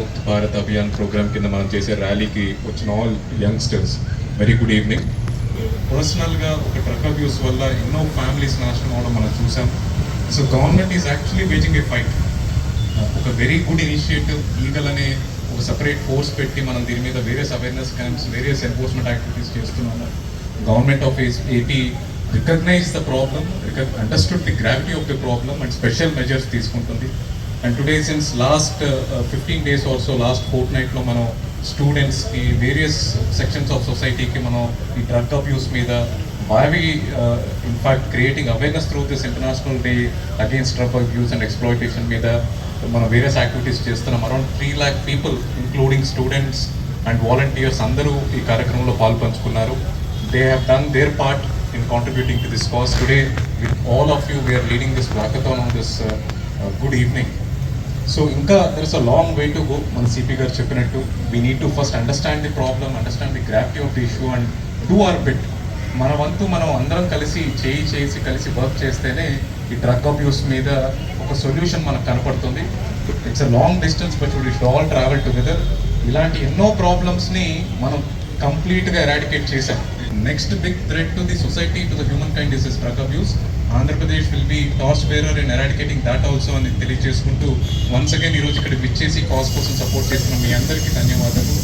Mukt Bharat Abhiyan programme కింద మనం చేసే ర్యాలీకి వచ్చిన all youngsters very good evening. పర్సనల్గా ఒక డ్రగ్ అబ్యూస్ వల్ల ఎన్నో ఫ్యామిలీస్ నాశనం అవడం మనం చూసాం. So government is actually waging a fight. ఒక వెరీ గుడ్ ఇనిషియేటివ్ ఈగల్ అనే ఒక సపరేట్ ఫోర్స్ పెట్టి మనం దీని మీద various awareness camps, various enforcement activities చేస్తున్నాము. Government of AP recognise the problem, understood the gravity of the problem and special measures తీసుకుంటుంది. And today since last 15 days also last ఫోర్ట్నైట్లో మనం స్టూడెంట్స్కి వేరియస్ సెక్షన్స్ ఆఫ్ సొసైటీకి మనం ఈ drug abuse మీద బావి in fact creating awareness through this international day against drug abuse and exploitation మీద మనం వేరియస్ యాక్టివిటీస్ చేస్తున్నాం. Around 3 lakh people including students and volunteers అందరూ ఈ కార్యక్రమంలో పాల్పంచుకున్నారు. They have done their part in contributing to this cause. Today, with all of you, we are leading this walkathon on this good evening. So, there is a long way to go. Man CP gar cheppinattu, we need to first understand the problem, understand the gravity of the issue, and do our bit. మన వంతు మనం అందరం కలిసి కలిసి work చేస్తేనే ఈ drug abuse మీద ఒక సొల్యూషన్ మనకు కనపడుతుంది. It's a long distance but we should all travel together. ఇలాంటి ఎన్నో ప్రాబ్లమ్స్ని మనం కంప్లీట్గా ఎరాడికేట్ చేశాం. Next big threat to the society, to the human kind is drug abuse. Andhra Pradesh will be torch bearer in eradicating that also అని తెలియజేసుకుంటూ once again ఈరోజు ఇక్కడ విచ్చేసి కాజ్ కోసం సపోర్ట్ చేస్తున్న మీ అందరికీ ధన్యవాదాలు.